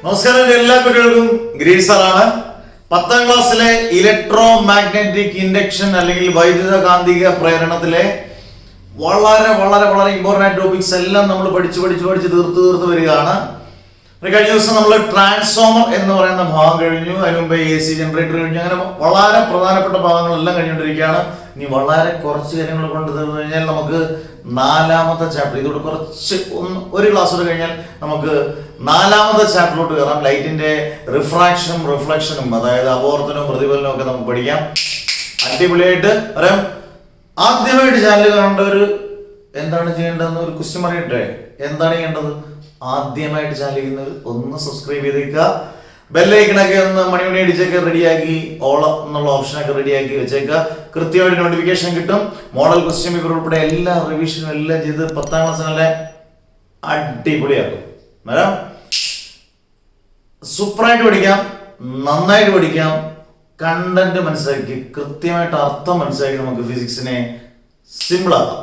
നമസ്കാരം, എല്ലാ കുട്ടികൾക്കും ഗ്രീൻ സാറാണ്. 10ാം ക്ലാസ്സിലെ ഇലക്ട്രോ മാഗ്നറ്റിക് ഇൻഡക്ഷൻ അല്ലെങ്കിൽ വൈദ്യുത കാന്തിക പ്രേരണത്തിലെ വളരെ വളരെ വളരെ ഇമ്പോർട്ടൻ്റ് ടോപ്പിക്സ് എല്ലാം നമ്മൾ പഠിച്ച് തീർത്ത് വരികയാണ്. കഴിഞ്ഞ ദിവസം നമ്മൾ ട്രാൻസ്ഫോമർ എന്ന് പറയുന്ന ഭാഗം കഴിഞ്ഞു. അതിന് മുമ്പ് AC ജനറേറ്റർ കഴിഞ്ഞു. അങ്ങനെ വളരെ പ്രധാനപ്പെട്ട ഭാഗങ്ങളെല്ലാം കഴിഞ്ഞുകൊണ്ടിരിക്കുകയാണ്. ഇനി വളരെ കുറച്ച് കാര്യങ്ങൾ കൊണ്ട് തീർന്നു കഴിഞ്ഞാൽ നമുക്ക് 4ാമത്തെ ചാപ്റ്റർ, ഇതോട് കുറച്ച് ഒരു ക്ലാസ് കഴിഞ്ഞാൽ നമുക്ക് 4ാമത്തെ ചാപ്റ്ററിലോട്ട് കയറാം. ലൈറ്റിന്റെ റിഫ്രാക്ഷനും റിഫ്ലക്ഷനും, അതായത് അപവർത്തനവും പ്രതിഫലനവും ഒക്കെ നമുക്ക് പഠിക്കാം. അടിപൊളിയായിട്ട് വരാം. ആദ്യമായിട്ട് ചാനൽ കാണേണ്ടവർ എന്താണ് ചെയ്യേണ്ടതെന്ന് ഒരു ക്വസ്റ്റ്യൻ പറയട്ടെ. എന്താണ് ചെയ്യേണ്ടത്? ആദ്യമായിട്ട് ചാനൽ ചെയ്യുന്നവർ ഒന്ന് സബ്സ്ക്രൈബ് ചെയ്തേക്കുക. ബെല്ലൈക്കണൊക്കെ ഒന്ന് മണി അടിച്ചൊക്കെ റെഡിയാക്കി, ഓൾ എന്നുള്ള ഓപ്ഷനൊക്കെ റെഡിയാക്കി വെച്ചേക്കുക. കൃത്യമായിട്ട് നോട്ടിഫിക്കേഷൻ കിട്ടും. മോഡൽ ക്വസ്റ്റ്യൻ പേപ്പർ ഉൾപ്പെടെ എല്ലാ റിവിഷനും എല്ലാം ചെയ്ത് 10ാം ക്ലാസ് നല്ല അടിപൊളിയാക്കും. വരാം. സൂപ്പറായിട്ട് പഠിക്കാം, നന്നായിട്ട് പഠിക്കാം. കണ്ടന്റ് മനസ്സിലാക്കി കൃത്യമായിട്ട് അർത്ഥം മനസ്സിലാക്കി നമുക്ക് ഫിസിക്സിനെ സിമ്പിൾ ആക്കാം.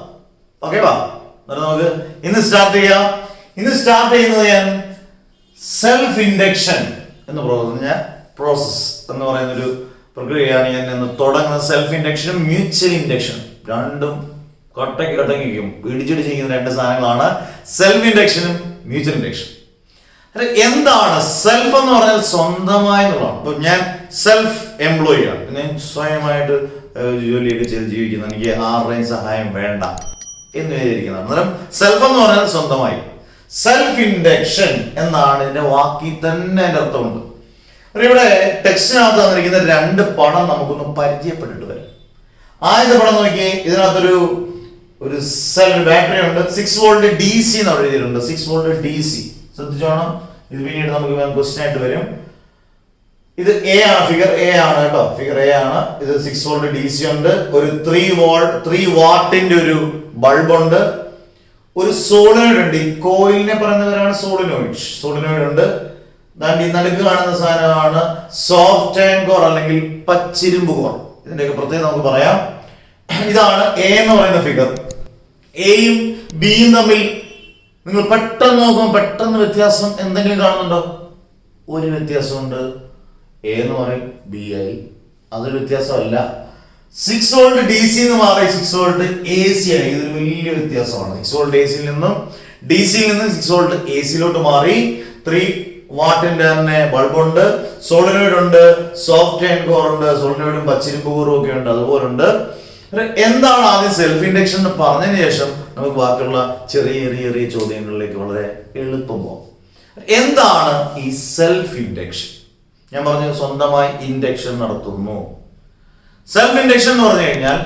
ഓക്കെ, വാ നമുക്ക് ഇന്ന് സ്റ്റാർട്ട് ചെയ്യാം. ഇന്ന് സ്റ്റാർട്ട് ചെയ്യുന്നത് ഞാൻ സെൽഫ് ഇൻഡക്ഷൻ എന്ന് പറഞ്ഞ പ്രോസസ് എന്ന് പറയുന്നൊരു പ്രക്രിയയാണ് ഞാൻ ഇന്ന് തുടങ്ങുന്നത്. സെൽഫ് ഇൻഡക്ഷനും മ്യൂച്വൽ ഇൻഡക്ഷനും രണ്ടും കട്ടങ്ങിക്കും ഇടിച്ചിടിച്ചിരിക്കുന്ന രണ്ട് സാധനങ്ങളാണ് സെൽഫ് ഇൻഡക്ഷനും മ്യൂച്വൽ ഇൻഡക്ഷനും. എന്താണ് സെൽഫ് എന്ന് പറഞ്ഞാൽ? സ്വന്തമായി എന്നുള്ളതാണ്. ഇപ്പൊ ഞാൻ സെൽഫ് എംപ്ലോയി ആണ്, ഞാൻ സ്വയമായിട്ട് ജോലിയൊക്കെ ചെയ്ത് ജീവിക്കുന്ന, എനിക്ക് ആരുടെയും സഹായം വേണ്ട എന്ന് വിചാരിക്കുന്നതാണ്. അന്നേരം സെൽഫ് എന്ന് പറഞ്ഞാൽ സ്വന്തമായി. സെൽഫ് ഇൻഡക്ഷൻ എന്നാണ് ഇതിന്റെ വാക്കിൽ തന്നെ അതിന്റെ അർത്ഥമുണ്ട്. ഇവിടെ ടെക്സ്റ്റിനകത്ത് തന്നിരിക്കുന്ന രണ്ട് പടം നമുക്കൊന്ന് പരിചയപ്പെട്ടിട്ട് വരും. ആദ്യത്തെ പടം നോക്കി, ഇതിനകത്തൊരു സെൽഫ് ബാറ്ററി ഉണ്ട്. 6 വോൾട്ട് DC എന്ന് അവിടെ എഴുതിയിട്ടുണ്ട്. 6 വോൾട്ട് DC ശ്രദ്ധിച്ചോണം. ഇത് പിന്നീട് നമുക്ക് ക്വസ്റ്റ്യൻ ആയിട്ട് വരും. ഇത് A ആണ്, ഫിഗർ A ആണ് കേട്ടോ, ഫിഗർ A ആണ്. ഇത് 6 വോൾട്ട് DC ഉണ്ട്. ഒരു 3 വാട്ടിന്റെ ഒരു ബൾബ് ഉണ്ട്. ഒരു സോളിനോയിഡ് ഉണ്ട്. ഈ കോയിലിനെ പറയുന്നവരാണ് സോളിനോയിഡ് ഉണ്ട്. ഈ നടുക്ക് കാണുന്ന സാധനമാണ് സോഫ്റ്റ് ആൻഡ് കോർ അല്ലെങ്കിൽ പച്ചിരുമ്പ് കോർ. ഇതിന്റെയൊക്കെ പ്രത്യേകം നമുക്ക് പറയാം. ഇതാണ് A എന്ന് പറയുന്ന ഫിഗർ. എയും ബിയും തമ്മിൽ നിങ്ങൾ പെട്ടെന്ന് നോക്കുമ്പോൾ പെട്ടെന്ന് വ്യത്യാസം എന്തെങ്കിലും കാണുന്നുണ്ടോ? ഒരു വ്യത്യാസമുണ്ട്. A എന്ന് പറയും, B ആയി. അതൊരു വ്യത്യാസമല്ല. 6 വോൾട്ട് DC എന്ന് മാറി 6 വോൾട്ട് AC ആയി. ഇതൊരു വലിയ വ്യത്യാസമാണ്. 6 വോൾട്ട് ACയിൽ നിന്നും DCയിൽ നിന്നും 6 വോൾട്ട് ACയിലോട്ട് മാറി. 3 വാട്ടിന്റെ തന്നെ ബൾബുണ്ട്, സോളിനോയിഡ് ഉണ്ട്, സോഫ്റ്റ് ആൻഡ് കോർ ഉണ്ട്, സോളിനോയിഡും പച്ചിരിമ്പ് കോറും ഒക്കെ ഉണ്ട്, അതുപോലെ ഉണ്ട്. എന്താണ് ആദ്യം സെൽഫ് ഇൻഡക്ഷൻ എന്ന് പറഞ്ഞതിന് ശേഷം നമുക്ക് ബാക്കിയുള്ള ചെറിയ ചോദ്യങ്ങളിലേക്ക് വളരെ എളുപ്പം പോകാം. എന്താണ് ഈ സെൽഫ് ഇൻഡക്ഷൻ? ഞാൻ പറഞ്ഞു സ്വന്തമായി ഇൻഡക്ഷൻ നടത്തുന്നു. സെൽഫ് ഇൻഡക്ഷൻ എന്ന് പറഞ്ഞു കഴിഞ്ഞാൽ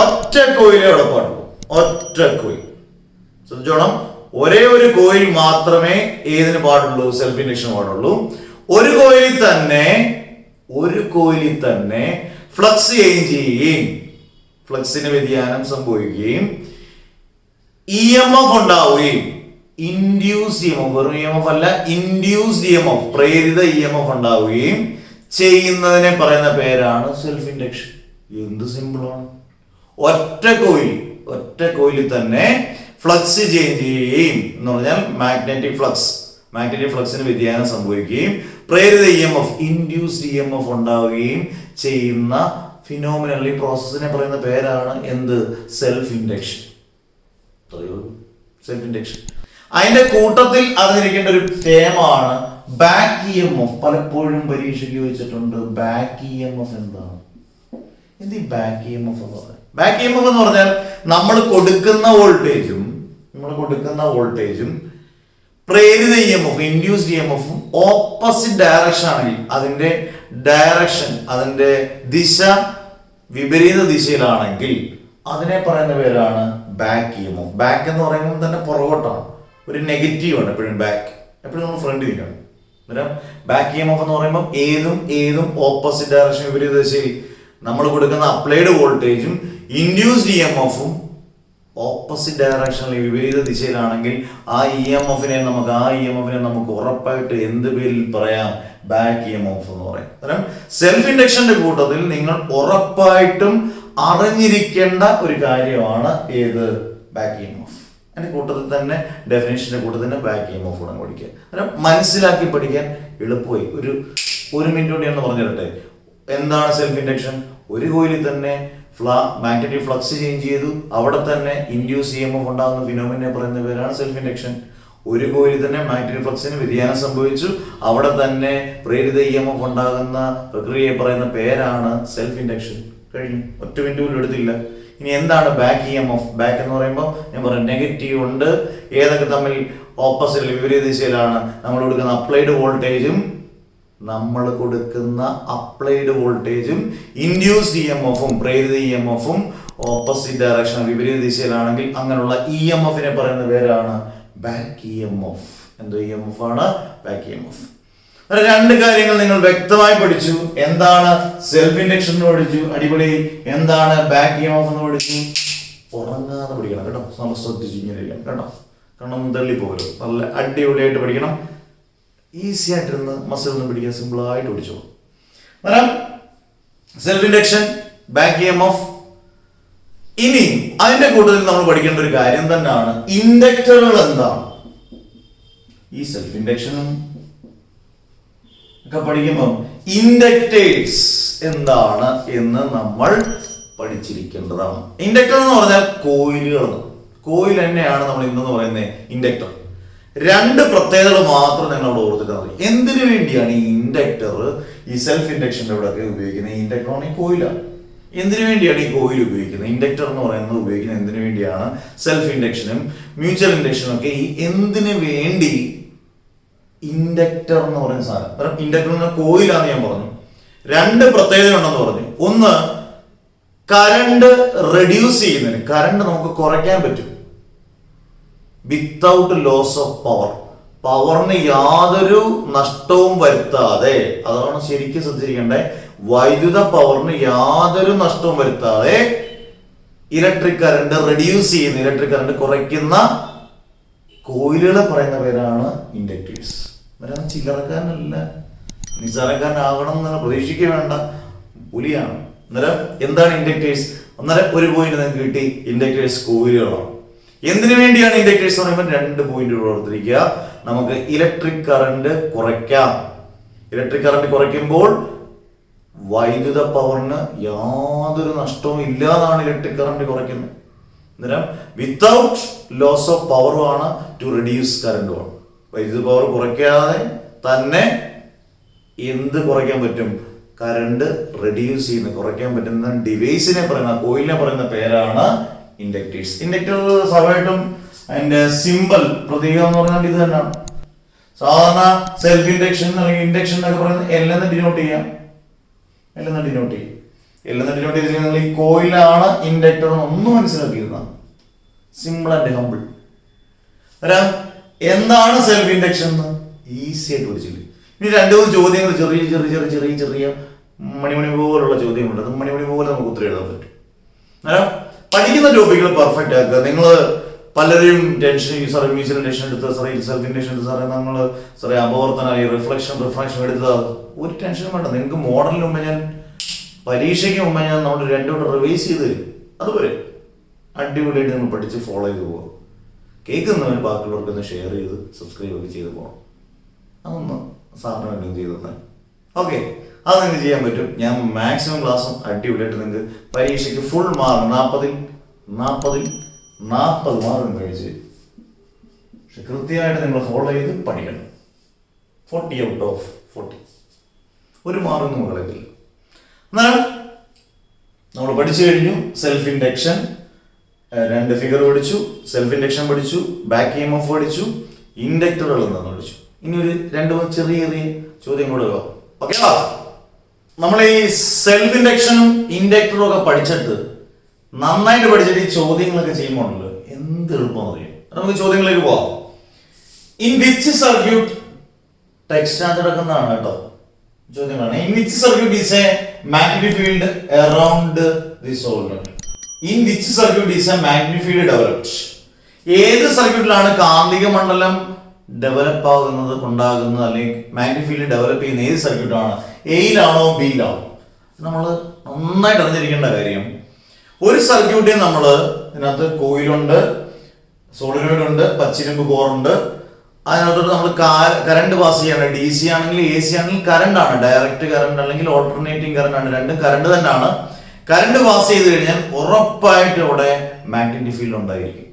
ഒറ്റ കോയിലേ അവിടെ പാടുള്ളൂ. ഒറ്റ കോയിൽ ശ്രദ്ധിച്ചോണം. ഒരേ ഒരു കോയിൽ മാത്രമേ ഏതിന് പാടുള്ളൂ? സെൽഫ് ഇൻഡക്ഷൻ പാടുള്ളൂ. ഒരു കോയിലിൽ തന്നെ ഫ്ലക്സ് ചേഞ്ച് ചെയ്യുകയും ഫ്ലക്സിന് വ്യതിയാനം സംഭവിക്കുകയും EMF ഉണ്ടാവുകയും ഇൻഡ്യൂസ്ഡ് EMF, വെറും EMF അല്ല, ഇൻഡ്യൂസ്ഡ് EMF, പ്രേരിത EMF ഉണ്ടാവുകയും ചെയ്യുന്നതിനെ പറയുന്ന പേരാണ് സെൽഫ് ഇൻഡക്ഷൻ. എന്ത് സിമ്പിളാണ്. ഒറ്റ കോയിലിൽ തന്നെ ഫ്ലക്സ് ചേഞ്ച് ചെയ്യുകയും എന്ന് പറഞ്ഞാൽ മാഗ്നറ്റിക് ഫ്ലക്സിന് വ്യതിയാനം സംഭവിക്കുകയും പ്രേരിത EMF, ഇൻഡ്യൂസ്ഡ് EMF ഉണ്ടാവുകയും ചെയ്യുന്ന ഫിനോമിനൽ ഈ പ്രോസസ്സിനെ പറയുന്ന പേരാണ് എന്ത്? Self induction. Self induction. അതിന്റെ കൂട്ടത്തിൽ അറിഞ്ഞിരിക്കേണ്ട ഒരു ടേമാണ് ബാക്ക് EMF. പലപ്പോഴും പരീക്ഷയ്ക്ക് ചോദിച്ചിട്ടുണ്ട്. ബാക്ക് EMF എന്താണ്? എന്ത് ഈ ബാക്ക് EMF എന്ന് പറഞ്ഞാൽ? ബാക്ക് EMF എന്ന് പറഞ്ഞാൽ നമ്മൾ കൊടുക്കുന്ന വോൾട്ടേജും പ്രേരിത EMF, induced EMF opposite direction ആണെങ്കിൽ അതിന്റെ ദിശ വിപരീത ദിശയിലാണെങ്കിൽ അതിനെ പറയുന്ന പേരാണ് ബാക്ക് EMF. ബാക്ക് എന്ന് പറയുമ്പോൾ തന്നെ പുറകോട്ടാണ്, ഒരു നെഗറ്റീവ് ആണ്. എപ്പോഴും നമ്മൾ ഫ്രണ്ട് നിൽക്കണം. അന്നേരം ബാക്ക് EMF എന്ന് പറയുമ്പോൾ ഏതും ഓപ്പോസിറ്റ് ഡയറക്ഷൻ, വിപരീത ദിശയിൽ നമ്മൾ കൊടുക്കുന്ന അപ്ലൈഡ് വോൾട്ടേജും ഇൻഡ്യൂസ്ഡ് EMFഉം ഓപ്പോസിറ്റ് ഡയറക്ഷനിൽ വിപരീത ദിശയിലാണെങ്കിൽ ആ EMFനെ നമുക്ക് ഉറപ്പായിട്ട് എന്ത് പേരിൽ പറയാം? ബാക്ക് EMF എന്ന് പറയും. കാരണം സെൽഫ് ഇൻഡക്ഷന്റെ കൂട്ടത്തിൽ നിങ്ങൾ ഉറപ്പായിട്ടും അറിഞ്ഞിരിക്കേണ്ട ഒരു കാര്യമാണ് ഏത്? Back EMF. അതിന്റെ കൂട്ടത്തിൽ തന്നെ ഡെഫിനേഷന്റെ കൂട്ടത്തിൽ തന്നെ ബാക്ക് EMF കൂടെ പഠിക്കുക. കാരണം മനസ്സിലാക്കി പഠിക്കാൻ എളുപ്പമായി. ഒരു മിനിറ്റ് കൂടി എന്ന് പറഞ്ഞു തരട്ടെ. എന്താണ് സെൽഫ് ഇൻഡക്ഷൻ? ഒരു കോയിലിൽ തന്നെ മാഗ്നറ്റിക് ഫ്ലക്സ് ചേഞ്ച് ചെയ്തു, അവിടെ തന്നെ ഇൻഡ്യൂസ് EMF ഉണ്ടാകുന്ന ഫിനോമിനെ പറയുന്ന പേരാണ് സെൽഫ് ഇൻഡക്ഷൻ. ഒരു കോയിലിൽ തന്നെ മാഗ്നറ്റിക് ഫ്ലക്സിന് വ്യതിയാനം സംഭവിച്ചു, അവിടെ തന്നെ പ്രേരിത EMF ഉണ്ടാകുന്ന പ്രക്രിയയെ പറയുന്ന പേരാണ് സെൽഫ് ഇൻഡക്ഷൻ. കഴിഞ്ഞു. ഒറ്റ മിനിറ്റ് പോലും എടുത്തില്ല. ഇനി എന്താണ് ബാക്ക് EMF? ബാക്ക് എന്ന് പറയുമ്പോൾ ഞാൻ പറയാം നെഗറ്റീവ് ഉണ്ട്. ഏതൊക്കെ തമ്മിൽ ഓപ്പോസിറ്റ് വിപരീത ദിശയിലാണ്? നമ്മൾ കൊടുക്കുന്ന അപ്ലൈഡ് വോൾട്ടേജും ഇൻഡ്യൂസ്ഡ് EMFഉം പ്രേരിത EMFഉം ഓപ്പോസിറ്റ് ഡയറക്ഷൻ വിപരീത ദിശയിലാണെങ്കിൽ അങ്ങനെയുള്ള EMFനെ പറയുന്ന പേരാണ് ബാക്ക് EMF. എന്തോ EMF ആണ്? Back EMF. രണ്ട് കാര്യങ്ങൾ നിങ്ങൾ വ്യക്തമായി പഠിച്ചു. എന്താണ് സെൽഫ് ഇൻഡക്ഷൻ എന്ന് പഠിച്ചു, അടിപൊളി. എന്താണ് ബാക്ക് EMF എന്ന് പഠിച്ചു. ഉറങ്ങാതെ പഠിക്കണം കേട്ടോ, നമ്മൾ ശ്രദ്ധിച്ചു ഇങ്ങനെ ഇരിക്കണം കേട്ടോ, കണ്ണൊന്നും തള്ളിപ്പോകരുത്. നല്ല അടിപൊളിയായിട്ട് പഠിക്കണം. ഈസി ആയിട്ടിരുന്ന് മസിലൊന്നും പിടിക്കാൻ സിമ്പിളായിട്ട് പഠിച്ചു. അന്നേരം സെൽഫ് ഇൻഡക്ഷൻ, ബാക്ക് EMF. ഇനി അതിന്റെ കൂട്ടത്തിൽ നമ്മൾ പഠിക്കേണ്ട ഒരു കാര്യം തന്നെയാണ് ഇൻഡക്ടറുകൾ എന്താണ്. ഈ സെൽഫ് ഇൻഡക്ഷനും ഒക്കെ പഠിക്കുമ്പോൾ ഇൻഡക്ടേഴ്സ് എന്താണ് എന്ന് നമ്മൾ പഠിച്ചിരിക്കേണ്ടതാണ്. ഇൻഡക്ടർ എന്ന് പറഞ്ഞാൽ കോയിൽ തന്നെയാണ് നമ്മൾ ഇന്നെന്ന് പറയുന്നത് ഇൻഡക്ടർ. രണ്ട് പ്രത്യേകതകൾ മാത്രം നിങ്ങൾ അവിടെ ഓർത്തിട്ടാൽ മതി. എന്തിനു വേണ്ടിയാണ് ഈ ഇൻഡക്ടർ ഈ സെൽഫ് ഇൻഡക്ഷൻ്റെ ഇവിടെ ഒക്കെ ഉപയോഗിക്കുന്നത്? ഈ ഇൻഡക്ടറാണ് ഈ കോയിലാണ്. എന്തിനു വേണ്ടിയാണ് ഈ കോയിൽ ഉപയോഗിക്കുന്നത്? ഇൻഡക്ടർ എന്ന് പറയുന്നത് ഉപയോഗിക്കുന്നത് എന്തിനു വേണ്ടിയാണ്? സെൽഫ് ഇൻഡക്ഷനും മ്യൂച്വൽ ഇൻഡക്ഷനും ഒക്കെ ഈ എന്തിനു വേണ്ടി ഇൻഡക്ടർ എന്ന് പറയുന്ന സാധനം. ഇൻഡക്ടർ എന്ന കോയിലാന്ന് ഞാൻ പറഞ്ഞു. രണ്ട് പ്രത്യേകത ഉണ്ടെന്ന് പറഞ്ഞു. ഒന്ന്, കറണ്ട് റെഡ്യൂസ് ചെയ്യുന്നതിന്, കറണ്ട് നമുക്ക് കുറയ്ക്കാൻ പറ്റും വിത്തൗട്ട് ലോസ് ഓഫ് പവർ. പവറിന് യാതൊരു നഷ്ടവും വരുത്താതെ, അതാണ് ശരിക്കും ശ്രദ്ധിച്ചിരിക്കേണ്ടത്. വൈദ്യുത പവറിന് യാതൊരു നഷ്ടവും വരുത്താതെ ഇലക്ട്രിക് കറണ്ട് റെഡ്യൂസ് ചെയ്യുന്ന, ഇലക്ട്രിക് കറണ്ട് കുറയ്ക്കുന്ന കോയിലുകളെ പറയുന്ന പേരാണ് ഇൻഡക്ടേഴ്സ്. അവരാണ് ചില്ലറക്കാരനല്ല, നിസ്സാരക്കാരനാകണം എന്ന് പ്രതീക്ഷിക്കുക വേണ്ട, പുലിയാണ്. അന്നേരം എന്താണ് ഇൻഡക്ടേഴ്സ്? അന്നേരം ഒരു പോയിന്റ് നിങ്ങൾക്ക് കിട്ടി, ഇൻഡക്ടേഴ്സ് കോയിലുകളാണ്. എന്തിനു വേണ്ടിയാണ് ഇൻഡക്ടേഴ്സ് എന്ന് പറയുമ്പോൾ രണ്ട് പോയിന്റുകൾ ഓർത്തിരിക്കുക. നമുക്ക് ഇലക്ട്രിക് കറണ്ട് കുറയ്ക്കാം. ഇലക്ട്രിക് കറണ്ട് കുറയ്ക്കുമ്പോൾ വൈദ്യുത പവറിന് യാതൊരു നഷ്ടവും ഇല്ലാതാണ് ഇലക്ട്രിക് കറണ്ട് കുറയ്ക്കുന്നത്. അന്നേരം വിത്തൗട്ട് ലോസ് ഓഫ് പവറുമാണ് ടു റെഡ്യൂസ് കറണ്ടുമാണ്. വൈദ്യുത പവർ കുറയ്ക്കാതെ തന്നെ എന്ത് കുറയ്ക്കാൻ പറ്റും? കറണ്ട് റെഡ്യൂസ് ചെയ്യുന്ന, കുറയ്ക്കാൻ പറ്റുന്ന ഡിവൈസിനെ പറയുന്ന, കോയിലിനെ പറയുന്ന പേരാണ് ഇൻഡക്ടേഴ്സ്. ഇൻഡക്ടർ സ്വാഭാവികമായിട്ടും അതിന്റെ സിമ്പൽ, പ്രതീകം എന്ന് പറഞ്ഞാൽ ഇത് തന്നെയാണ്. സാധാരണ സെൽഫ് ഇൻഡക്ഷൻ അല്ലെങ്കിൽ ഇൻഡക്ഷൻ എന്നൊക്കെ പറയുന്നത് L എന്ന് ഡിനോട്ട് ചെയ്യാം. L എന്ന് ഡിനോട്ട് ചെയ്തില്ലെങ്കിൽ നിങ്ങൾ ഈ കോയിലാണ് ഇൻഡക്ടർ ഒന്നും മനസ്സിലാക്കിയിരുന്ന സിമ്പിൾ ആൻഡ് ഹമ്പിൾ. എന്താണ് സെൽഫ് ഇൻഡക്ഷൻ എന്ന് ഈസി ആയിട്ട് പഠിച്ചില്ല. ഇനി രണ്ടു മൂന്ന് ചോദ്യങ്ങൾ ചെറിയ ചെറിയ ചെറിയ ചെറിയ ചെറിയ മണിമണി പോലുള്ള ചോദ്യങ്ങളുണ്ട്. അത് മണിമണി പോലെ നമുക്ക് ഉത്തരം എഴുതാൻ പറ്റും. അന്നേരം പഠിക്കുന്ന ടോപ്പിക്കുകൾ പെർഫെക്റ്റ് ആക്കുക. നിങ്ങൾ പലരും ടെൻഷൻ, സാറേ മ്യൂച്വൽ ടെൻഷൻ എടുത്ത്, സാറേ സെൽഫ് ഇൻഡക്ഷൻ എടുത്ത്, സാറേ നമ്മൾ സാറേ അപവർത്തനമായി റിഫ്ലക്ഷൻ എടുത്ത ഒരു ടെൻഷനും വേണ്ട. നിങ്ങൾക്ക് മോഡലിന് മുമ്പ് ഞാൻ, പരീക്ഷയ്ക്ക് മുമ്പ് ഞാൻ നമ്മൾ രണ്ടുകൂടെ റിവൈസ് ചെയ്ത് തരും. അതുപോലെ അടിപൊളിയായിട്ട് നിങ്ങൾ പഠിച്ച് ഫോളോ ചെയ്ത് പോകാം. കേൾക്കുന്നവർ ബാക്കിയുള്ളവർക്കൊന്ന് ഷെയർ ചെയ്ത് സബ്സ്ക്രൈബ് ഒക്കെ ചെയ്ത് പോകണം. അതൊന്ന് സാറിന് വേണ്ടി ചെയ്ത് തന്നെ. ഓക്കെ, അത് നിങ്ങൾക്ക് ചെയ്യാൻ പറ്റും. ഞാൻ മാക്സിമം ക്ലാസ്സും അടിപൊളിയായിട്ട് നിങ്ങൾക്ക് പരീക്ഷയ്ക്ക് ഫുൾ മാർക്ക് 40 മാർക്ക് കഴിച്ച്, പക്ഷെ കൃത്യമായിട്ട് നിങ്ങൾ ഫോളോ ചെയ്ത് പഠിക്കണം. 40 ഔട്ട് ഓഫ് 40, ഒരു മാർക്കും കളയത്തില്ല. എന്നാലും നമ്മൾ പഠിച്ചു കഴിഞ്ഞു. സെൽഫ് ഇൻഡക്ഷൻ രണ്ട് ഫിഗർ പഠിച്ചു, സെൽഫ് ഇൻഡക്ഷൻ പഠിച്ചു, ബാക്ക് EMF പഠിച്ചു, ഇൻഡക്ടറുകൾ എന്താണെന്ന് പഠിച്ചു. ഇനി ഒരു രണ്ട് മൂന്ന് ചെറിയ ചെറിയ ചോദ്യം കൂടെ ഓക്കെയാ. നമ്മൾ ഈ സെൽഫ് ഇൻഡക്ഷനും ഇൻഡക്ടറും ഒക്കെ പഠിച്ചിട്ട് നന്നായിട്ട് പഠിച്ചിട്ട് ഈ ചോദ്യങ്ങളൊക്കെ ചെയ്യുമ്പോഴല്ലോ എന്ത് എളുപ്പം അറിയാം. നമുക്ക് ചോദ്യങ്ങളിലേക്ക് പോവാം. ഇൻ വിച്ച് സർക്യൂട്ട്, ടെക്സ്റ്റ് നടക്കുന്നതാണ് കേട്ടോ ചോദ്യങ്ങളാണ്. In which circuit is A magnetic field around the solder? In which circuit is A magnetic field developed? ഏത് സർക്യൂട്ടിലാണ് കാന്തിക മണ്ഡലം ഡെവലപ്പ് ആകുന്നത്, ഉണ്ടാകുന്നത്, അല്ലെങ്കിൽ മാഗ്നറ്റിക് ഫീൽഡ് ഡെവലപ്പ് ചെയ്യുന്ന ഏത് സർക്യൂട്ടാണ്? എയിലാണോ ബിയിലാണോ? നമ്മൾ നന്നായിട്ട് അറിഞ്ഞിരിക്കേണ്ട കാര്യം, ഒരു സർക്യൂട്ടിൽ നമ്മൾ ഇതിനകത്ത് കോയിലുണ്ട്, സോളിനോയിഡ് ഉണ്ട്, പച്ചിരുമ്പ് കോറുണ്ട്, അതിനകത്തോട്ട് നമ്മൾ കറണ്ട് പാസ് ചെയ്യാണ്. ഡി സി ആണെങ്കിൽ എ സി ആണെങ്കിൽ കറണ്ട് ആണ്, ഡയറക്റ്റ് കറണ്ട് അല്ലെങ്കിൽ ഓൾട്ടർനേറ്റിംഗ് കറണ്ട് ആണ്, രണ്ടും കറണ്ട് തന്നെയാണ്. കറണ്ട് പാസ് ചെയ്ത് കഴിഞ്ഞാൽ ഉറപ്പായിട്ട് ഇവിടെ മാഗ്നറ്റിക് ഫീൽഡ് ഉണ്ടായിരിക്കും.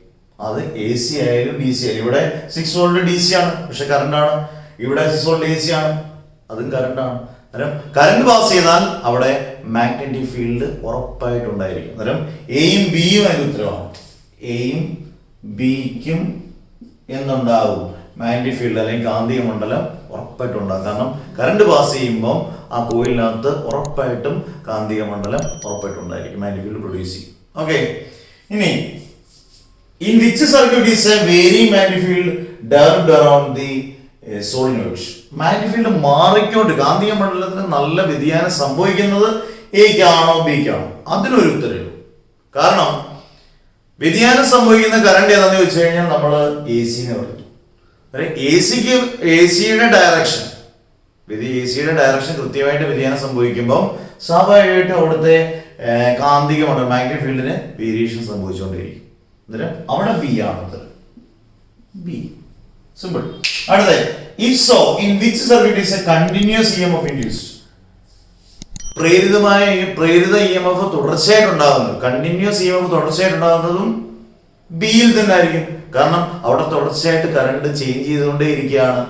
അത് എ സി ആയാലും ഡി സി ആയാലും. ഇവിടെ 6 വോൾട്ട് ഡി സി ആണ്, പക്ഷെ കറണ്ട് ആണ്. ഇവിടെ 6 വോൾട്ട് എ സി ആണ്, അതും കറണ്ട് ആണ്. അന്നേരം കറണ്ട് പാസ് ചെയ്താൽ അവിടെ മാഗ്നറ്റിക് ഫീൽഡ് ഉറപ്പായിട്ട് ഉണ്ടായിരിക്കും. അന്നേരം എയും ബിയും അതിന് ഉത്തരവാണ്. എയും ബിക്കും എന്തുണ്ടാവും? മാഗ്നറ്റിക് ഫീൽഡ് അല്ലെങ്കിൽ കാന്തിക മണ്ഡലം ഉറപ്പായിട്ടും ഉണ്ടാകും. കാരണം കറണ്ട് പാസ് ചെയ്യുമ്പോൾ ആ കോയിലിനകത്ത് ഉറപ്പായിട്ടും കാന്തിക മണ്ഡലം ഉറപ്പായിട്ടും ഉണ്ടായിരിക്കും, മാഗ്നറ്റിക് ഫീൽഡ് പ്രൊഡ്യൂസ് ചെയ്യും. ഓക്കെ, ഇനി in which circuit is a varying magnetic field developed around the solenoid? Magnetic field മാറിക്കൊണ്ട് കാന്തിക മണ്ഡലത്തിന് നല്ല വ്യതിയാനം സംഭവിക്കുന്നത് എക്കാണോ ബിക്കാണോ? അതിനൊരു ഉത്തരവ്. കാരണം വ്യതിയാനം സംഭവിക്കുന്ന കറണ്ട് ഏതാണെന്ന് ചോദിച്ചു കഴിഞ്ഞാൽ നമ്മൾ എ സിനെ പറയും. എ സിയുടെ ഡയറക്ഷൻ കൃത്യമായിട്ട് വ്യതിയാനം സംഭവിക്കുമ്പോൾ സ്വാഭാവികമായിട്ടും അവിടുത്തെ കാന്തിക മണ്ഡലം മാഗ്നറ്റിക് ഫീൽഡിന് വേരിയേഷൻ സംഭവിച്ചുകൊണ്ടിരിക്കും. അവിടെ ബി ആണ് ബി. സിമ്പിൾ. അടുത്ത, if so in which circuit is A continuous EMF induced? പ്രേരിത EMF തുടർച്ചയായിട്ട് ഉണ്ടാകുന്നത്, കണ്ടിന്യൂസ് EMF തുടർച്ചയായിട്ട് ഉണ്ടാകുന്നതും ബിയിൽ തന്നെ ആയിരിക്കും. കാരണം അവിടെ തുടർച്ചയായിട്ട് കറണ്ട് ചേഞ്ച് ചെയ്തുകൊണ്ടേ ഇരിക്കുകയാണ്.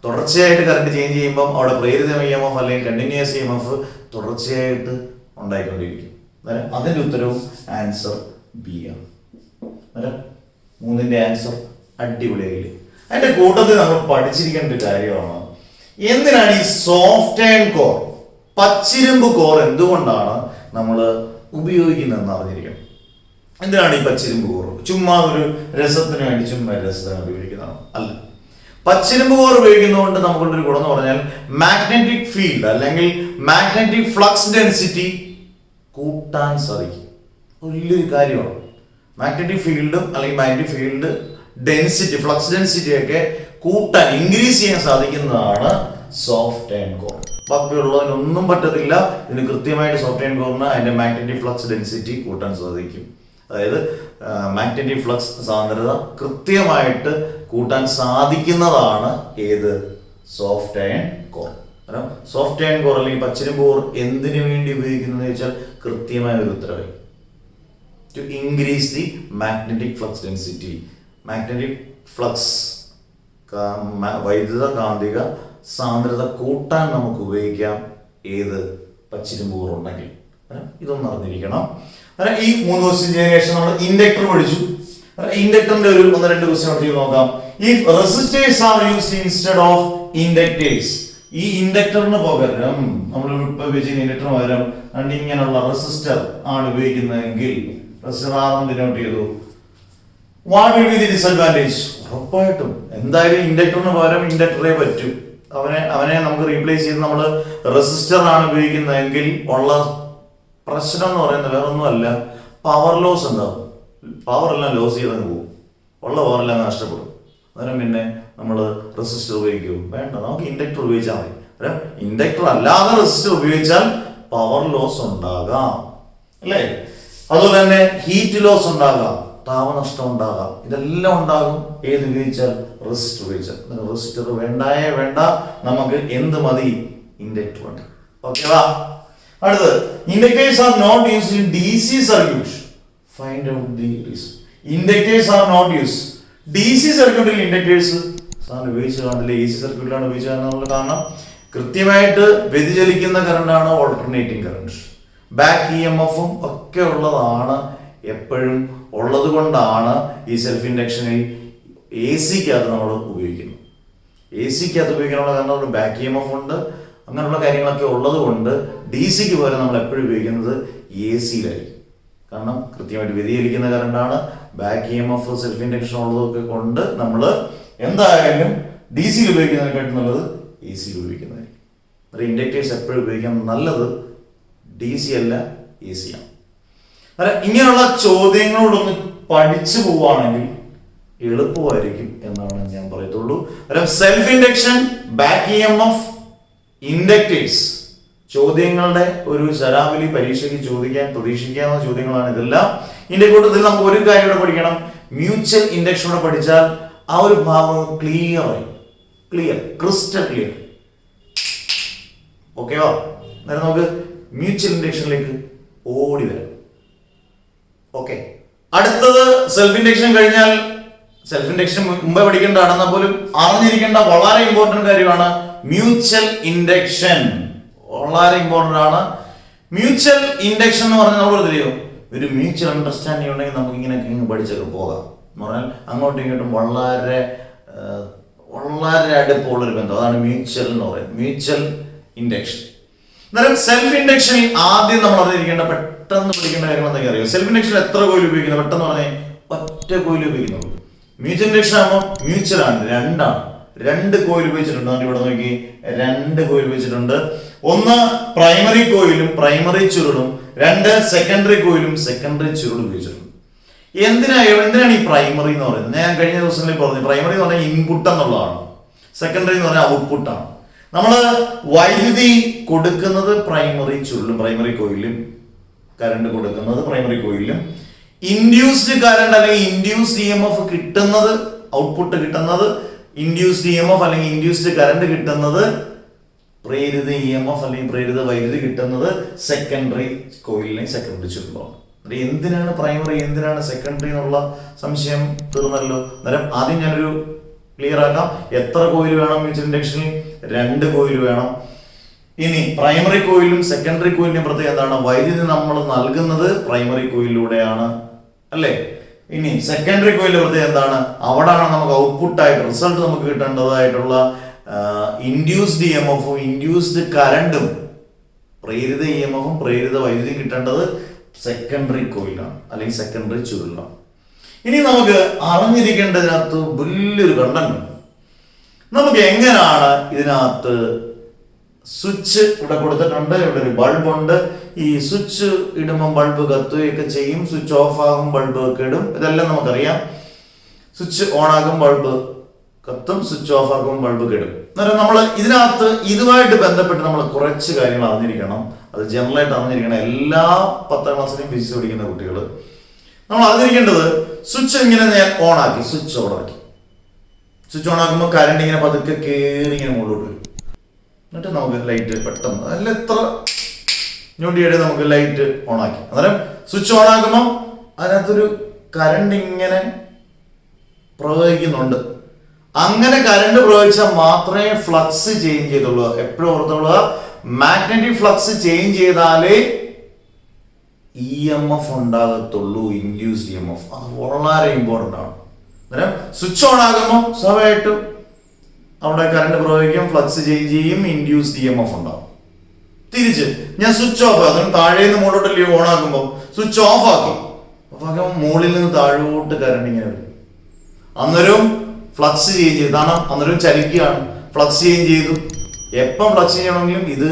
തുടർച്ചയായിട്ട് കറണ്ട് ചേഞ്ച് ചെയ്യുമ്പോൾ അവിടെ പ്രേരിത EMF അല്ലെങ്കിൽ കണ്ടിന്യൂസ് EMF തുടർച്ചയായിട്ട് ഉണ്ടായിക്കൊണ്ടിരിക്കും. അതിന്റെ ഉത്തരവും ആൻസർ ബി ആണ്. മൂന്നിന്റെ ആൻസർ അടിപൊളിയായില്ലേ? അതിന്റെ കൂട്ടത്തിൽ നമ്മൾ പഠിച്ചിരിക്കേണ്ട ഒരു കാര്യമാണ്, എന്തിനാണ് ഈ സോഫ്റ്റ് ആൻഡ് കോർ, പച്ചിരുമ്പ് കോർ എന്തുകൊണ്ടാണ് നമ്മൾ ഉപയോഗിക്കുന്നതെന്ന് അറിഞ്ഞിരിക്കണം. എന്തിനാണ് ഈ പച്ചിരുമ്പ് കോർ? ചുമ്മാ ഒരു രസത്തിന് വേണ്ടി ചുമ്മാ രസത്തിന് ഉപയോഗിക്കുന്നതാണ്? അല്ല. പച്ചിരുമ്പ് കോർ ഉപയോഗിക്കുന്നതുകൊണ്ട് നമുക്കുള്ളൊരു ഗുണം എന്ന് പറഞ്ഞാൽ മാഗ്നറ്റിക് ഫീൽഡ് അല്ലെങ്കിൽ മാഗ്നറ്റിക് ഫ്ലക്സ് ഡെൻസിറ്റി കൂട്ടാൻ സാധിക്കും. വലിയൊരു കാര്യമാണ്. മാഗ്നറ്റിക് ഫീൽഡും അല്ലെങ്കിൽ magnetic field density, flux density ഒക്കെ കൂട്ടാൻ, ഇൻക്രീസ് ചെയ്യാൻ സാധിക്കുന്നതാണ് സോഫ്റ്റ് ആൻഡ് കോർ. ബാക്കിയുള്ളതിനൊന്നും പറ്റത്തില്ല. ഇതിന് കൃത്യമായിട്ട് സോഫ്റ്റ് ആൻഡ് കോറിന് അതിന്റെ മാഗ്നറ്റിക് ഫ്ലക്സ് ഡെൻസിറ്റി കൂട്ടാൻ സാധിക്കും. അതായത് മാഗ്നറ്റിക് ഫ്ലക്സ് സാന്ദ്രത കൃത്യമായിട്ട് കൂട്ടാൻ സാധിക്കുന്നതാണ് ഏത്? Soft and core. കാരണം സോഫ്റ്റ് ആൻഡ് കോർ അല്ലെങ്കിൽ പച്ചിരുമ്പ് കോർ എന്തിനു വേണ്ടി ഉപയോഗിക്കുന്നത് ചോദിച്ചാൽ കൃത്യമായ ഒരു ഉത്തരവായി. To increase the magnetic flux density. Magnetic flux വൈദ്യുത കാന്തിക സാന്ദ്രത കൂട്ടാൻ നമുക്ക് ഉപയോഗിക്കാം. ഏത്? പച്ചിരുമ്പ് കോർ ഉണ്ടെങ്കിൽ. ഇതൊന്നും അറിഞ്ഞിരിക്കണം. ഈ 3 ക്വസ്റ്റ്യൻ ചെയ്തതിനു ശേഷം നമ്മൾ ഇൻഡക്ടർ പഠിച്ചു. ഇൻഡക്ടറിന്റെ ഒരു 1-2 ക്വസ്റ്റ്യൻ ചെയ്ത് നോക്കാം. If resistors are used instead of inductors, ഈ ഇൻഡക്ടറിന് പകരം നമ്മൾ ഇപ്പൊ ഉപയോഗിക്കുന്ന ഇൻഡക്ടറിന് പകരം ഇങ്ങനെയുള്ള റെസിസ്റ്റർ ആണ് ഉപയോഗിക്കുന്നതെങ്കിൽ റെസിസ്റ്റർ ആണെന്ന് ഡിനോട്ട് ചെയ്തു. What will be the disadvantage? ഉറപ്പായിട്ടും എന്തായാലും ഇൻഡക്ടറിന് പകരം ഇൻഡക്ടറേ പറ്റും. അവനെ നമുക്ക് റീപ്ലേസ് ചെയ്ത് നമ്മൾ റെസിസ്റ്റർ ആണ് ഉപയോഗിക്കുന്നതെങ്കിൽ ഉള്ള പ്രശ്നം എന്ന് പറയുന്നത് വേറെ ഒന്നുമല്ല, പവർ ലോസ് ഉണ്ടാവും. പവർ എല്ലാം ലോസ് ചെയ്തങ്ങ് പോകും, ഉള്ള പവർ എല്ലാം നഷ്ടപ്പെടും. അന്നേരം പിന്നെ നമ്മൾ റെസിസ്റ്റർ ഉപയോഗിക്കും? വേണ്ട, നമുക്ക് ഇൻഡക്ടർ ഉപയോഗിച്ചാൽ മതി. അന്നേരം ഇൻഡക്ടർ അല്ലാതെ റെസിസ്റ്റർ ഉപയോഗിച്ചാൽ പവർ ലോസ് ഉണ്ടാകാം, അല്ലേ? അതുപോലെ തന്നെ ഹീറ്റ് ലോസ് ഉണ്ടാകാം, താപനഷ്ടം ഉണ്ടാകാം. ഇതെല്ലാം ഉണ്ടാകും ഏത് ഉപയോഗിച്ചാൽ? റെസിസ്റ്റർ ഉപയോഗിച്ചാൽ. റെസിസ്റ്റർ വേണ്ടായേ വേണ്ട, നമുക്ക് എന്ത് മതി? ഇൻഡക്ടർ മതി. ഓക്കേവാ? അടുത്തത്, inductors are not used in DC circuit. Find out the reason. Inductors are not used DC സർക്യൂട്ടിൽ. ഇൻഡക്ടേഴ്സ് ഉപയോഗിച്ച് കാണില്ല, AC സർക്യൂട്ടിലാണ് ഉപയോഗിച്ചത്. കാരണം കൃത്യമായിട്ട് വ്യതിചലിക്കുന്ന കറണ്ടാണ് ഓൾട്ടർനേറ്റിംഗ് കറണ്ട്. ബാക്ക് EMFും ഒക്കെ ഉള്ളതാണ്, എപ്പോഴും ഉള്ളത് കൊണ്ടാണ് ഈ സെൽഫ് ഇൻഡക്ഷനിൽ AC-ക്കകത്ത് നമ്മൾ ഉപയോഗിക്കുന്നത്. AC-ക്കകത്ത് ഉപയോഗിക്കാനുള്ള കാരണം ഒരു ബാക്ക് EMF ഉണ്ട്, അങ്ങനെയുള്ള കാര്യങ്ങളൊക്കെ ഉള്ളത് കൊണ്ട് DC-ക്ക് പകരം നമ്മൾ എപ്പോഴും ഉപയോഗിക്കുന്നത് AC-യിലായിരിക്കും. കാരണം കൃത്യമായിട്ട് വ്യതിചലിക്കുന്ന കറണ്ടാണ്, ബാക്ക് EMF സെൽഫ് ഇൻഡക്ഷൻ ഉള്ളതൊക്കെ കൊണ്ട് നമ്മൾ എന്തായാലും DC-യിൽ ഉപയോഗിക്കുന്നതിനെക്കാട്ടും നല്ലത് AC-യിൽ ഉപയോഗിക്കുന്നതായിരിക്കും. ഇൻഡക്ടേഴ്സ് എപ്പോഴും ഉപയോഗിക്കാൻ നല്ലത് DC അല്ല AC ആണ്. ഇങ്ങനെയുള്ള ചോദ്യങ്ങളോടൊന്ന് പഠിച്ചു പോവുകയാണെങ്കിൽ എളുപ്പമായിരിക്കും എന്നാണ് ഞാൻ പറയത്തുള്ളൂ. Self induction, back EMF, inductors ചോദ്യങ്ങളുടെ ഒരു ശരാവലി പരീക്ഷയ്ക്ക് ചോദിക്കാൻ പ്രതീക്ഷിക്കാവുന്ന ചോദ്യങ്ങളാണ് ഇതെല്ലാം. ഇതിന്റെ കൂട്ടത്തിൽ നമുക്ക് ഒരു കാര്യം കൂടെ പഠിക്കണം. മ്യൂച്വൽ ഇൻഡക്ഷനോടെ പഠിച്ചാൽ ആ ഒരു ഭാഗം ക്ലിയർ ക്രിസ്റ്റൽ ക്ലിയർ. ഓക്കെയോ? അന്നേരം നമുക്ക് മ്യൂച്വൽ ഇൻഡക്ഷനിലേക്ക് ഓടി വരാം. ഓക്കെ, അടുത്തത് സെൽഫ് ഇൻഡക്ഷൻ കഴിഞ്ഞാൽ, സെൽഫ് ഇൻഡക്ഷൻ മുമ്പേ പഠിക്കേണ്ടതാണെന്നാൽ പോലും അറിഞ്ഞിരിക്കേണ്ട വളരെ ഇമ്പോർട്ടന്റ് കാര്യമാണ് മ്യൂച്വൽ ഇൻഡക്ഷൻ. വളരെ ഇമ്പോർട്ടന്റ് ആണ് മ്യൂച്വൽ ഇൻഡക്ഷൻ എന്ന് പറഞ്ഞാൽ. നമ്മൾ അറിയോ, ഒരു മ്യൂച്വൽ അണ്ടർസ്റ്റാൻഡിങ് ഉണ്ടെങ്കിൽ നമുക്ക് ഇങ്ങനെ പഠിച്ചൊക്കെ പോകാം എന്ന് പറഞ്ഞാൽ അങ്ങോട്ടും ഇങ്ങോട്ടും വളരെ അടുപ്പമുള്ളൊരു ബന്ധം. അതാണ് മ്യൂച്വൽ എന്ന് പറയുന്നത്, മ്യൂച്വൽ ഇൻഡക്ഷൻ. അന്നേരം സെൽഫ് ഇൻഡക്ഷനിൽ ആദ്യം നമ്മൾ അറിഞ്ഞിരിക്കേണ്ട പെട്ടെന്ന് പഠിക്കേണ്ട കാര്യം എന്തൊക്കെ അറിയോ? സെൽഫ് ഇൻഡക്ഷൻ എത്ര കോയിൽ ഉപയോഗിക്കുന്നത്? പെട്ടെന്ന് പറഞ്ഞാൽ ഒറ്റ കോയിൽ ഉപയോഗിക്കുന്നുള്ളൂ. മ്യൂച്വൽ ഇൻഡക്ഷൻ ആകുമ്പോൾ മ്യൂച്വൽ ആണ്, രണ്ട് കോയിൽ ഉപയോഗിച്ചിട്ടുണ്ട്. ഇവിടെ നോക്കി, 2 കോയിൽ ഉപയോഗിച്ചിട്ടുണ്ട്. ഒന്ന് പ്രൈമറി കോയിലും പ്രൈമറി ചുരുളും, 2 സെക്കൻഡറി കോയിലും സെക്കൻഡറി ചുരുളും ഉപയോഗിച്ചിട്ടുണ്ട്. എന്തിനാണ് ഈ പ്രൈമറി എന്ന് പറയുന്നത്? ഞാൻ കഴിഞ്ഞ ദിവസങ്ങളിൽ പറഞ്ഞു, പ്രൈമറി എന്ന് പറഞ്ഞാൽ ഇൻപുട്ട് എന്നുള്ളതാണ്, സെക്കൻഡറി എന്ന് പറഞ്ഞാൽ ഔട്ട്പുട്ടാണ്. നമ്മൾ വൈദ്യുതി കൊടുക്കുന്നത് പ്രൈമറി ചുരുളും പ്രൈമറി കോയിലും, കറണ്ട് കൊടുക്കുന്നത് പ്രൈമറി കോയിലും, ഇൻഡ്യൂസ്ഡ് കറണ്ട് അല്ലെങ്കിൽ ഇൻഡ്യൂസ്ഡ് EMF കിട്ടുന്നത്, ഔട്ട്പുട്ട് കിട്ടുന്നത്, ഇൻഡ്യൂസ്ഡ് EMF അല്ലെങ്കിൽ ഇൻഡ്യൂസ്ഡ് കറണ്ട് കിട്ടുന്നത്, പ്രേരിത EMF അല്ലെങ്കിൽ പ്രേരിത വൈദ്യുതി കിട്ടുന്നത് സെക്കൻഡറി കോയിലിനെ സെക്കൻഡറി ചുരുളാണ്. എന്തിനാണ് പ്രൈമറി എന്തിനാണ് സെക്കൻഡറി എന്നുള്ള സംശയം തീർന്നല്ലോ. അന്നേരം ആദ്യം ഞാനൊരു ക്ലിയർ ആക്കാം. എത്ര കോയിൽ വേണം മ്യൂച്വൽ ഇൻഡക്ഷനിൽ? 2 കോയിൽ വേണം. ഇനി പ്രൈമറി കോയിലും സെക്കൻഡറി കോയിലിനും പ്രത്യേകം എന്താണ്? വൈദ്യുതി നമ്മൾ നൽകുന്നത് പ്രൈമറി കോയിലൂടെയാണ്, അല്ലേ? ഇനി സെക്കൻഡറി കോയിലിന്റെ പ്രത്യേകം എന്താണ്? അവിടാണ് നമുക്ക് ഔട്ട്പുട്ടായിട്ട് റിസൾട്ട് നമുക്ക് കിട്ടേണ്ടതായിട്ടുള്ള ഇൻഡ്യൂസ്ഡ് EMFഉം ഇൻഡ്യൂസ്ഡ് കറണ്ടും, പ്രേരിത EMFഉം പ്രേരിത വൈദ്യുതി കിട്ടേണ്ടത് സെക്കൻഡറി കോയിലാണ് അല്ലെങ്കിൽ സെക്കൻഡറി ചുരുളാണ്. ഇനി നമുക്ക് അറിഞ്ഞിരിക്കേണ്ടതിനകത്ത് വലിയൊരു കണ്ടന്റ്. നമുക്ക് എങ്ങനെയാണ് ഇതിനകത്ത് സ്വിച്ച് ഇവിടെ കൊടുത്തിട്ടുണ്ട്, ഇവിടെ ഒരു ബൾബുണ്ട്. ഈ സ്വിച്ച് ഇടുമ്പോൾ ബൾബ് കത്തുകയൊക്കെ ചെയ്യും, സ്വിച്ച് ഓഫ് ആകും ബൾബ് ഒക്കെ ഇടും, ഇതെല്ലാം നമുക്കറിയാം. സ്വിച്ച് ഓൺ ആകും ബൾബ് കത്തും, സ്വിച്ച് ഓഫ് ആകും ബൾബ് കെടും. അന്നേരം നമ്മൾ ഇതിനകത്ത് ഇതുമായിട്ട് ബന്ധപ്പെട്ട് നമ്മൾ കുറച്ച് കാര്യങ്ങൾ അറിഞ്ഞിരിക്കണം. അത് ജനറലായിട്ട് അറിഞ്ഞിരിക്കണം. എല്ലാ 10ാം ക്ലാസ്സിലും ഫിസിക്സ് പഠിക്കുന്ന കുട്ടികൾ നമ്മൾ അറിഞ്ഞിരിക്കേണ്ടത്, സ്വിച്ച് ഇങ്ങനെ ഞാൻ ഓൺ ആക്കി, സ്വിച്ച് ഓൺ ആക്കി, സ്വിച്ച് ഓൺ ആക്കുമ്പോൾ കറണ്ട് ഇങ്ങനെ പതുക്കെ കയറി ഇങ്ങനെ മുകളിലോട്ട് വരും. എന്നിട്ട് നമുക്ക് ലൈറ്റ് പെട്ടെന്ന് അല്ല എത്ര ഞൊടിയുടെ നമുക്ക് ലൈറ്റ് ഓൺ ആക്കി. അന്നേരം സ്വിച്ച് ഓൺ ആക്കുമ്പോൾ അതിനകത്തൊരു കറണ്ട് ഇങ്ങനെ പ്രവഹിക്കുന്നുണ്ട്. അങ്ങനെ കറണ്ട് പ്രവഹിച്ചാൽ മാത്രമേ ഫ്ലക്സ് ചേഞ്ച് ചെയ്തുള്ളൂ. എപ്പോഴും ഓർത്തുകൊള്ളുക, മാഗ്നറ്റിക് ഫ്ലക്സ് ചേഞ്ച് ചെയ്താലേ EMF ഉണ്ടാകത്തുള്ളൂ, ഇൻഡ്യൂസ്ഡ് EMF. അത് വളരെ ഇമ്പോർട്ടൻ്റ് ആണ്. അന്നേരം സ്വിച്ച് ഓൺ ആകുമ്പോൾ സ്വാഭാവികമായിട്ടും അവിടെ കറണ്ട് പ്രവഹിക്കും, ഫ്ലക്സ് ചേഞ്ച് ചെയ്യും, ഇൻഡ്യൂസ്ഡ് EMF ഉണ്ടാവും. തിരിച്ച് ഞാൻ സ്വിച്ച് ഓഫ് ആക്കും, താഴെ നിന്ന് മുകളിലോട്ടല്ലേ ഓൺ ആക്കുമ്പോൾ സ്വിച്ച് ഓഫ് ആക്കി, മുകളിൽ നിന്ന് താഴോട്ട് കറണ്ട് ഇങ്ങനെ വരും. അന്നേരം ഫ്ലക്സ് ചേഞ്ച് ചെയ്ത്, കാരണം അന്നേരം ചലിക്കുകയാണ്, ഫ്ലക്സ് ചേഞ്ച് ചെയ്തു. എപ്പം ഫ്ലക്സ് ചെയ്യണമെങ്കിലും ഇത്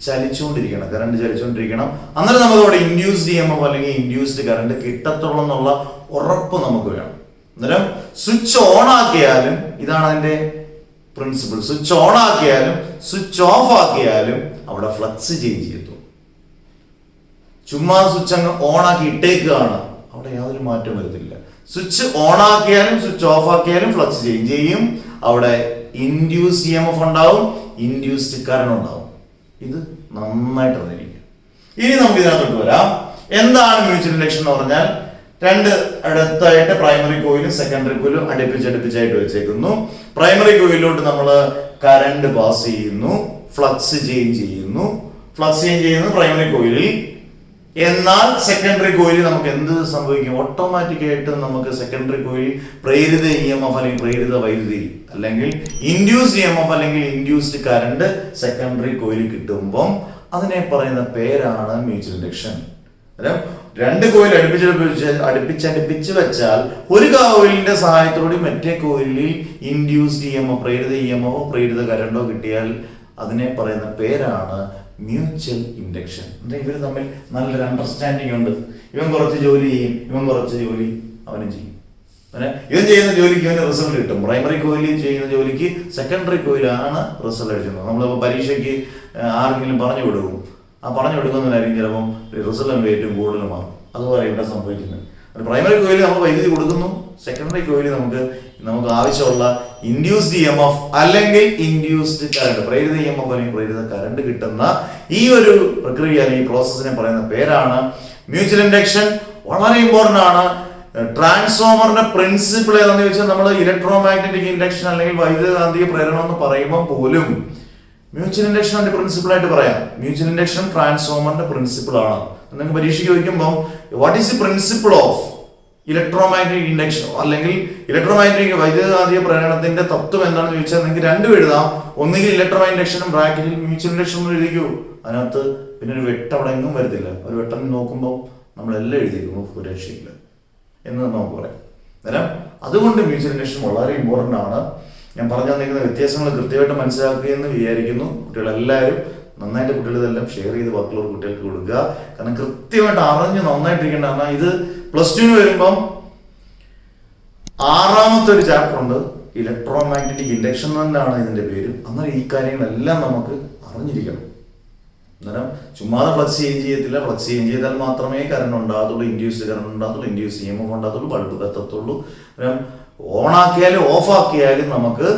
ചലിച്ചുകൊണ്ടിരിക്കണം, കറണ്ട് ചലിച്ചുകൊണ്ടിരിക്കണം. അന്നേരം നമുക്ക് അവിടെ ഇൻഡ്യൂസ്ഡ് EMF അല്ലെങ്കിൽ ഇൻഡ്യൂസ്ഡ് കറണ്ട് കിട്ടത്തുള്ളൂ എന്നുള്ള ഉറപ്പ് നമുക്ക് വേണം. അന്നേരം സ്വിച്ച് ഓൺ ആക്കിയാലും ഇതാണ് അതിന്റെ പ്രിൻസിപ്പിൾ. സ്വിച്ച് ഓൺ ആക്കിയാലും സ്വിച്ച് ഓഫ് ആക്കിയാലും അവിടെ ഫ്ലക്സ് ചേഞ്ച് ചെയ്തു. ചുമ്മാ സ്വിച്ച് അങ്ങ് ഓൺ ആക്കി ഇട്ടേക്കുകയാണ്, അവിടെ യാതൊരു മാറ്റവും വരുത്തില്ല. സ്വിച്ച് ഓൺ ആക്കിയാലും സ്വിച്ച് ഓഫ് ആക്കിയാലും ഫ്ലക്സ് ചേഞ്ച് ചെയ്യും, അവിടെ ഇൻഡ്യൂസ്ഡ് EMF ഉണ്ടാവും, ഇൻഡ്യൂസ്ഡ് കറണ്ട് ഉണ്ടാവും. ഇത് നന്നായിട്ട് അറിഞ്ഞിരിക്കുക. ഇനി നമുക്ക് ഇതിനകത്തോട്ട് വരാം. എന്താണ് മ്യൂച്വൽ ഇൻഡക്ഷൻ എന്ന് പറഞ്ഞാൽ? 2 അടുത്തായിട്ട് പ്രൈമറി കോയിലും സെക്കൻഡറി കോയിലും അടുപ്പിച്ചടുപ്പിച്ചായിട്ട് വെച്ചേക്കുന്നു. പ്രൈമറി കോയിലോട്ട് നമ്മൾ കറണ്ട് പാസ് ചെയ്യുന്നു, ഫ്ലക്സ് ചേഞ്ച് ചെയ്യുന്നു. ഫ്ലക്സ് ചേഞ്ച് ചെയ്യുന്നത് പ്രൈമറി കോയിലിൽ. എന്നാൽ സെക്കൻഡറി കോയിലിൽ നമുക്ക് എന്ത് സംഭവിക്കും? ഓട്ടോമാറ്റിക്കായിട്ട് നമുക്ക് സെക്കൻഡറി കോയിൽ പ്രേരിത EMF അല്ലെങ്കിൽ പ്രേരിത വൈദ്യുതി അല്ലെങ്കിൽ ഇൻഡ്യൂസ്ഡ് EMF അല്ലെങ്കിൽ ഇൻഡ്യൂസ്ഡ് കറണ്ട് സെക്കൻഡറി കോയിൽ കിട്ടുമ്പം അതിനെ പറയുന്ന പേരാണ് മ്യൂച്വൽ ഇൻഡക്ഷൻ. 2 കോയിൽ അടുപ്പിച്ചടുപ്പിച്ച് വെച്ചാൽ ഒരു കോയിലിന്റെ സഹായത്തോടെ മറ്റേ കോയിലിൽ ഇൻഡ്യൂസ്ഡ് EMF പ്രേരിത EMF പ്രേരിത കറണ്ടോ കിട്ടിയാൽ അതിനെ പറയുന്ന പേരാണ് മ്യൂച്വൽ ഇൻഡക്ഷൻ. ഇവർ തമ്മിൽ നല്ലൊരു അണ്ടർസ്റ്റാൻഡിങ് ഉണ്ട്. ഇവൻ കുറച്ച് ജോലി ചെയ്യും, ഇവൻ കുറച്ച് ജോലി അവനും ചെയ്യും. ഇവൻ ചെയ്യുന്ന ജോലിക്ക് ഇവന് റിസൾട്ട് കിട്ടും. പ്രൈമറി കോയിൽ ചെയ്യുന്ന ജോലിക്ക് സെക്കൻഡറി കോയിലാണ് റിസൾട്ട് അടിക്കുന്നത്. നമ്മളിപ്പോൾ പരീക്ഷയ്ക്ക് ആർക്കെങ്കിലും പറഞ്ഞു കൊടുക്കും, ആ പറഞ്ഞു കൊടുക്കുന്നതിനായിരിക്കും ചിലപ്പം റിസൾട്ട് ഏറ്റവും കൂടുതൽ മാറും. അതുപോലെ ഇവിടെ സംഭവിക്കുന്നത്. പ്രൈമറി കോയിൽ നമ്മൾ വൈദ്യുതി കൊടുക്കുന്നു, സെക്കൻഡറി കോയിൽ നമുക്ക് ആവശ്യമുള്ള ഇൻഡ്യൂസ്ഡ് EMF അല്ലെങ്കിൽ ഇൻഡ്യൂസ്ഡ് കറണ്ട്, പ്രേരിത EMF അല്ലെങ്കിൽ പ്രേരിത കറണ്ട് കിട്ടുന്ന ഈ ഒരു പ്രക്രിയ അല്ലെങ്കിൽ ഈ പ്രോസസ്സിനെ പറയുന്ന പേരാണ് മ്യൂച്വൽ ഇൻഡക്ഷൻ. വളരെ ഇമ്പോർട്ടന്റ് ആണ്. ട്രാൻസ്ഫോമറിന്റെ പ്രിൻസിപ്പിൾ ഏതാണെന്ന് ചോദിച്ചാൽ നമ്മൾ ഇലക്ട്രോ മാഗ്നറ്റിക് ഇൻഡക്ഷൻ അല്ലെങ്കിൽ വൈദ്യുതകാന്തിക പ്രേരണം എന്ന് പറയുമ്പോൾ പോലും മ്യൂച്വൽ ഇൻഡക്ഷൻ അതിന്റെ പ്രിൻസിപ്പിൾ ആയിട്ട് പറയാം. മ്യൂച്വൽ ഇൻഡക്ഷൻ ട്രാൻസ്ഫോമറിന്റെ പ്രിൻസിപ്പിൾ ആണ്. നിങ്ങൾക്ക് പരീക്ഷയ്ക്ക് ചോദിക്കുമ്പോൾ what is the principle of electro magnetic induction അല്ലെങ്കിൽ ഇലക്ട്രോ മാഗ്നറ്റിക് വൈദ്യുതകാന്തിക പ്രേരണത്തിന്റെ തത്വം എന്താണെന്ന് ചോദിച്ചാൽ നിങ്ങൾക്ക് രണ്ടും എഴുതാം. ഒന്നുകിൽ ഇലക്ട്രോ ഇൻഡക്ഷനും ബ്രാക്കറ്റിൽ മ്യൂച്വൽ ഇൻഡക്ഷൻ എഴുതിക്കൂ. അതിനകത്ത് പിന്നെ ഒരു വെട്ടം അവിടെ എങ്ങും വരത്തില്ല. ഒരു വെട്ടം നോക്കുമ്പോൾ നമ്മളെല്ലാം എഴുതിയിരിക്കുന്നു ഒരു രക്ഷയില്ല എന്ന് നമുക്ക് പറയാം. അന്നേരം അതുകൊണ്ട് മ്യൂച്വൽ ഇൻഡക്ഷൻ വളരെ ഇമ്പോർട്ടൻ്റ് ആണ്. ഞാൻ പറഞ്ഞു തന്നിരിക്കുന്ന വ്യത്യാസങ്ങൾ കൃത്യമായിട്ട് മനസ്സിലാക്കുകയെന്ന് വിചാരിക്കുന്നു. കുട്ടികളെല്ലാവരും നന്നായിട്ട് കുട്ടികളിതെല്ലാം ഷെയർ ചെയ്ത് ബാക്കിയുള്ള കുട്ടികൾക്ക് കൊടുക്കുക. കാരണം കൃത്യമായിട്ട് അറിഞ്ഞ് നന്നായിട്ടിരിക്കേണ്ട. കാരണം ഇത് +2 വരുമ്പം 6ാമത്തെ ഒരു ചാപ്റ്റർ ഉണ്ട്, ഇലക്ട്രോ മാഗ്നറ്റിക് ഇൻഡക്ഷൻ തന്നെയാണ് ഇതിന്റെ പേര്. അന്നേരം ഈ കാര്യങ്ങളെല്ലാം നമുക്ക് അറിഞ്ഞിരിക്കണം. അന്നേരം ചുമ്മാതെ ഫ്ലക്സ് ചേഞ്ച് ചെയ്യത്തില്ല. ഫ്ലക്സ് ചേഞ്ച് ചെയ്താൽ മാത്രമേ കറണ്ട് ഉണ്ടാകത്തുള്ളൂ, ഇൻഡ്യൂസ്ഡ് കറണ്ട് ഉണ്ടാകത്തുള്ളൂ, ഇൻഡ്യൂസ് EMF ഉണ്ടാകത്തുള്ളൂ, ബൾബ് കത്തത്തുള്ളൂ. ഓൺ ആക്കിയാലും ഓഫ് ആക്കിയാലും നമുക്ക്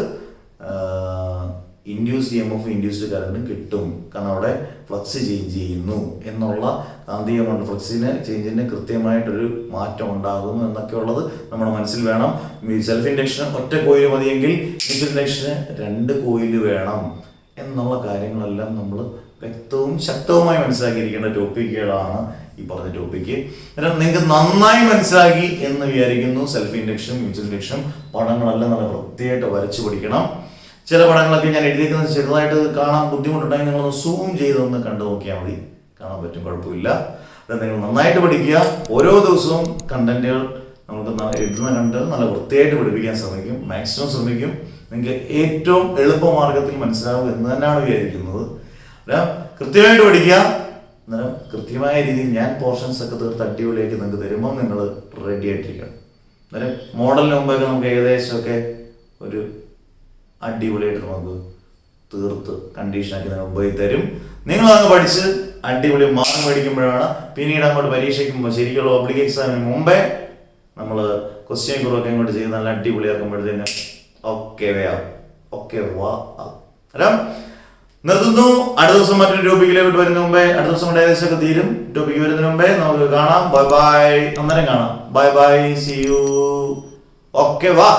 ഇൻഡ്യൂസ്ഡ് EMF ഇൻഡ്യൂസ്ഡ് കറണ്ട് കിട്ടും. കാരണം അവിടെ ഫ്ലക്സ് ചേഞ്ച് ചെയ്യുന്നു എന്നുള്ള കാന്തികമാണ്. ഫ്ലക്സിന് ചേഞ്ചിന് കൃത്യമായിട്ടൊരു മാറ്റം ഉണ്ടാകുന്നു എന്നൊക്കെ ഉള്ളത് നമ്മുടെ മനസ്സിൽ വേണം. സെൽഫ് ഇൻഡക്ഷൻ ഒറ്റ കോയിൽ മതിയെങ്കിൽ മ്യൂച്വൽ ഇൻഡക്ഷന് 2 കോയിൽ വേണം എന്നുള്ള കാര്യങ്ങളെല്ലാം നമ്മൾ വ്യക്തവും ശക്തവുമായി മനസ്സിലാക്കിയിരിക്കേണ്ട ടോപ്പിക്കുകളാണ് ഈ പറഞ്ഞ ടോപ്പിക്ക്. അന്നേരം നിങ്ങൾക്ക് നന്നായി മനസ്സിലാക്കി എന്ന് വിചാരിക്കുന്നു. സെൽഫ് ഇൻഡക്ഷൻ മ്യൂച്വൽ ഇൻഡക്ഷൻ പടങ്ങളെല്ലാം നല്ല വൃത്തിയായിട്ട് വരച്ചു പഠിക്കണം. ചില പടങ്ങളൊക്കെ ഞാൻ എഴുതിയിരിക്കുന്നത് ചെറുതായിട്ട് കാണാൻ ബുദ്ധിമുട്ടുണ്ടെങ്കിൽ നിങ്ങളൊന്ന് സൂം ചെയ്തൊന്ന് കണ്ടു നോക്കിയാൽ മതി, കാണാൻ പറ്റും, കുഴപ്പമില്ല. അത് നിങ്ങൾ നന്നായിട്ട് പഠിക്കുക. ഓരോ ദിവസവും കണ്ടന്റുകൾ നമുക്ക് എഴുതുന്ന കണ്ടന്റ് നല്ല വൃത്തിയായിട്ട് പഠിപ്പിക്കാൻ ശ്രമിക്കും, മാക്സിമം ശ്രമിക്കും. നിങ്ങൾക്ക് ഏറ്റവും എളുപ്പമാർഗത്തിൽ മനസ്സിലാവും എന്ന് തന്നെയാണ് വിചാരിക്കുന്നത്. കൃത്യമായിട്ട് പഠിക്കുക. അന്നേരം കൃത്യമായ രീതിയിൽ ഞാൻ പോർഷൻസ് ഒക്കെ തീർത്ത് അടിപൊളിയായിട്ട് നിങ്ങൾക്ക് തരുമ്പോൾ നിങ്ങൾ റെഡി ആയിട്ടിരിക്കണം. അന്നേരം മോഡലിന് മുമ്പൊക്കെ നമുക്ക് ഏകദേശമൊക്കെ ഒരു അടിപൊളിയായിട്ട് നമുക്ക് തീർത്ത് കണ്ടീഷനാക്കി മുമ്പിൽ തരും. നിങ്ങളങ്ങ് പഠിച്ച് അടിപൊളി മാർക്ക് മേടിക്കുമ്പോഴാണ് പിന്നീട് അങ്ങോട്ട് പരീക്ഷയ്ക്ക് ശരിക്കുള്ള പബ്ലിക് എക്സാമിന് മുമ്പേ നമ്മൾ ക്വസ്റ്റ്യൻ കുറവൊക്കെ ഇങ്ങോട്ട് ചെയ്ത് നല്ല അടിപൊളിയാക്കുമ്പോഴത്തേന് ഓക്കെ വാ. നിർത്തുന്നു. അടുത്ത ദിവസം മറ്റൊരു ടോപ്പിക്കിലേക്ക് വരുന്ന മുമ്പേ, അടുത്ത ദിവസം ഏകദേശം ഒക്കെ തീരും. ടോപ്പിക്ക് വരുന്നതിന് മുമ്പേ നമുക്ക് കാണാം. Bye bye. അന്നേരം കാണാം. Bye bye, see you. Okay വാ.